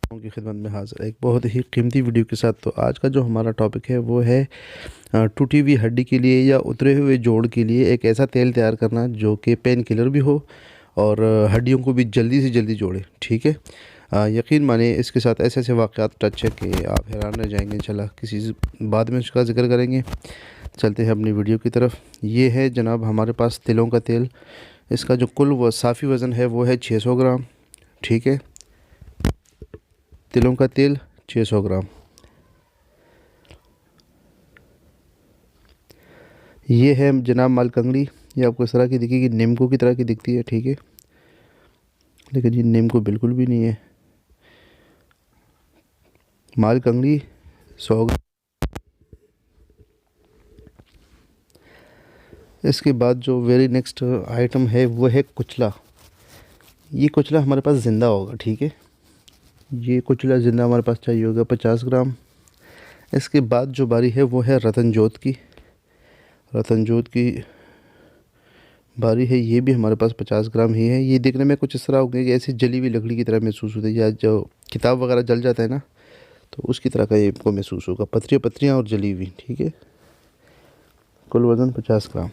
की खिदमत में हाज़िर है एक बहुत ही कीमती वीडियो के साथ। तो आज का जो हमारा टॉपिक है वो है टूटी हुई हड्डी के लिए या उतरे हुए जोड़ के लिए एक ऐसा तेल तैयार करना जो कि पेन किलर भी हो और हड्डियों को भी जल्दी से जल्दी जोड़े। ठीक है, यकीन मानिए इसके साथ ऐसे ऐसे वाक़यात टच है कि आप हैरान रह जाएंगे। इंशाल्लाह बाद में उसका ज़िक्र करेंगे। चलते हैं अपनी वीडियो की तरफ। ये है जनाब हमारे पास तिलों का तेल। इसका जो कुल साफ़ी वज़न है वो है 600 ग्राम। ठीक है, तिलों का तेल 600 ग्राम। ये है जनाब मालकंगड़ी। ये आपको इस तरह की दिखेगी, नीमको की तरह की दिखती है। ठीक है, लेकिन ये नीमको बिल्कुल भी नहीं है। मालकंगड़ी 100 ग्राम। इसके बाद जो वेरी नेक्स्ट आइटम है वो है कुचला। ये कुचला हमारे पास ज़िंदा होगा। ठीक है, ये कुचला ज़िंदा हमारे पास चाहिए होगा 50 ग्राम। इसके बाद जो बारी है वो है रतन जोत की। रतन जोत की बारी है, ये भी हमारे पास 50 ग्राम ही है। ये देखने में कुछ इस तरह होगी कि ऐसी जली हुई लकड़ी की तरह महसूस होती है, या जो किताब वगैरह जल जाता है ना, तो उसकी तरह का ये आपको महसूस होगा, पत्रियाँ पत्रियाँ और जली हुई। ठीक है, कुल वज़न 50 ग्राम।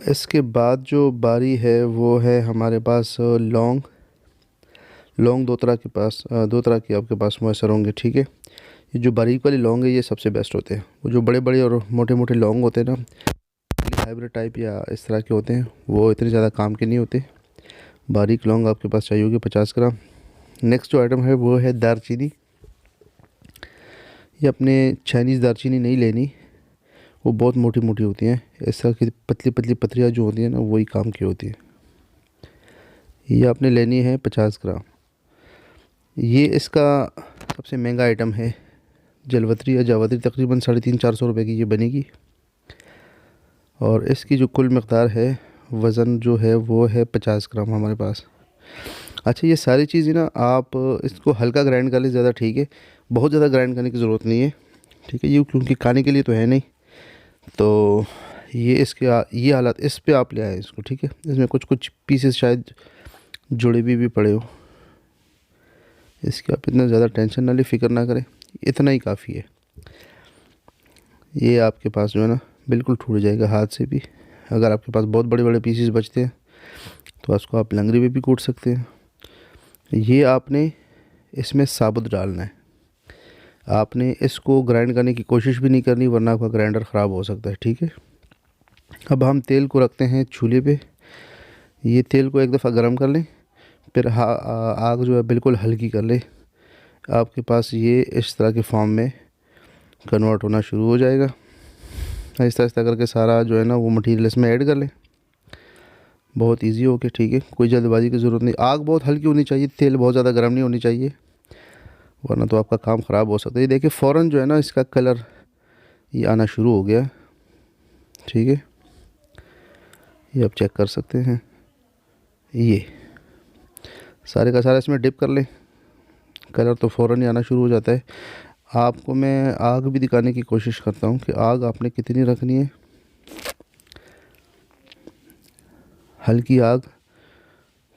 इसके बाद जो बारी है वो है हमारे पास लौंग। लौंग दो तरह की आपके पास मैसर होंगे। ठीक है, ये जो बारीक वाली लौंग है ये सबसे बेस्ट होते हैं। वो जो बड़े बड़े और मोटे मोटे लौंग होते हैं ना, हाइब्रिड टाइप या इस तरह के होते हैं, वो इतने ज़्यादा काम के नहीं होते। बारीक लौंग आपके पास चाहिए होगी 50 ग्राम। नेक्स्ट जो आइटम है वो है दालचीनी। ये अपने चाइनीज़ दालचीनी नहीं लेनी, वो बहुत मोटी मोटी होती हैं। इस तरह की पतली पतली पत्रियाँ जो होती हैं ना, वही काम की होती है। ये आपने लेनी है 50 ग्राम। ये इसका सबसे महंगा आइटम है जलवतरी या जावत्री। तकरीबन 350-400 रुपये की ये बनेगी। और इसकी जो कुल मकदार है, वज़न जो है वो है 50 ग्राम हमारे पास। अच्छा, ये सारी चीज़ें ना आप इसको हल्का ग्राइंड कर लें ज़्यादा ठीक है। बहुत ज़्यादा ग्राइंड करने की ज़रूरत नहीं है। ठीक है, ये क्योंकि खाने के लिए तो है नहीं, तो ये ये हालत इस पे आप ले आए इसको। ठीक है, इसमें कुछ कुछ पीसेस शायद जुड़े भी पड़े हो। इसकी आप इतना ज़्यादा टेंशन ना ले, फ़िक्र ना करें, इतना ही काफ़ी है। ये आपके पास जो है ना बिल्कुल टूट जाएगा हाथ से भी। अगर आपके पास बहुत बड़े बड़े पीसेस बचते हैं तो उसको आप लंगड़ी में भी कूट सकते हैं। ये आपने इसमें साबुत डालना है। आपने इसको ग्राइंड करने की कोशिश भी नहीं करनी, वरना आपका ग्राइंडर ख़राब हो सकता है। ठीक है, अब हम तेल को रखते हैं चूल्हे पे। ये तेल को एक दफ़ा गर्म कर लें, फिर आग जो है बिल्कुल हल्की कर लें। आपके पास ये इस तरह के फॉर्म में कन्वर्ट होना शुरू हो जाएगा। आहिस्ता आहिस्ता करके सारा जो है ना वो मटेरियल इसमें ऐड कर लें, बहुत इजी हो के। ठीक है, कोई जल्दबाजी की ज़रूरत नहीं। आग बहुत हल्की होनी चाहिए, तेल बहुत ज़्यादा गर्म नहीं होनी चाहिए, वरना तो आपका काम ख़राब हो सकता है। ये देखिए फ़ौरन जो है ना इसका कलर ये आना शुरू हो गया। ठीक है, ये आप चेक कर सकते हैं। ये सारे का सारा इसमें डिप कर लें, कलर तो फ़ौरन ही आना शुरू हो जाता है। आपको मैं आग भी दिखाने की कोशिश करता हूँ कि आग आपने कितनी रखनी है। हल्की आग,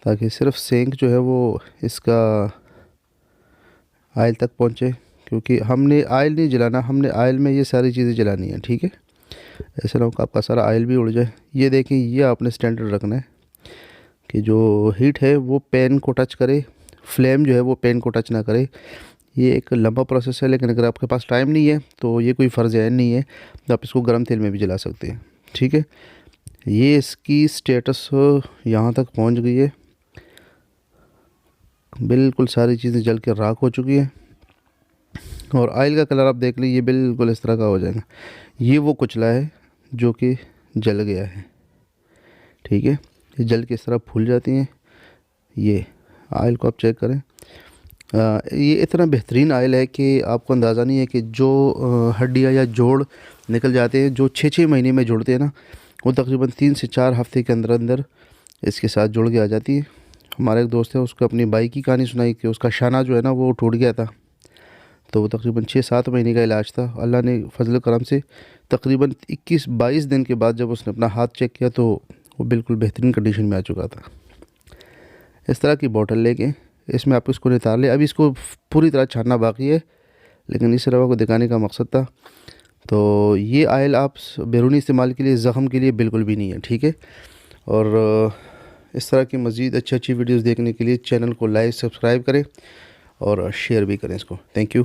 ताकि सिर्फ सेंक जो है वो इसका आयल तक पहुँचे, क्योंकि हमने आयल नहीं जलाना, हमने आयल में ये सारी चीज़ें जलानी है। ठीक है, ऐसे ना हो कि आपका सारा आयल भी उड़ जाए। ये देखें, ये आपने स्टैंडर्ड रखना है कि जो हीट है वो पैन को टच करे, फ्लेम जो है वो पैन को टच ना करे। ये एक लंबा प्रोसेस है, लेकिन अगर आपके पास टाइम नहीं है तो ये कोई फ़र्ज़ ऐन नहीं है, तो आप इसको गर्म तेल में भी जला सकते हैं। ठीक है, ये इसकी स्टेटस यहाँ तक पहुँच गई है, बिल्कुल सारी चीज़ें जल के राख हो चुकी है। और ऑयल का कलर आप देख लीजिए, बिल्कुल इस तरह का हो जाएगा। ये वो कुचला है जो कि जल गया है। ठीक है, ये जल के इस तरह फूल जाती हैं। ये ऑयल को आप चेक करें। ये इतना बेहतरीन ऑयल है कि आपको अंदाज़ा नहीं है कि जो हड्डियाँ या जोड़ निकल जाते हैं, जो 6-6 महीने में जुड़ते हैं ना, वो तकरीबन 3 से 4 हफ्ते के अंदर अंदर इसके साथ जुड़ के आ जाती है। हमारा एक दोस्त है, उसको अपनी बाइक की कहानी सुनाई कि उसका शाना जो है ना वो टूट गया था, तो वो तकरीबन 6-7 महीने का इलाज था। अल्लाह ने फजल करम से तकरीबन 21-22 दिन के बाद जब उसने अपना हाथ चेक किया तो वो बिल्कुल बेहतरीन कंडीशन में आ चुका था। इस तरह की बोतल लेके इसमें आप इसको नितार ले। अभी इसको पूरी तरह छानना बाकी है, लेकिन इस रवा को दिखाने का मकसद था। तो ये आयल आप बैरूनी इस्तेमाल के लिए, ज़ख़म के लिए बिल्कुल भी नहीं है, ठीक है। और इस तरह की मज़ीद अच्छी अच्छी वीडियोस देखने के लिए चैनल को लाइक सब्सक्राइब करें और शेयर भी करें इसको। Thank you.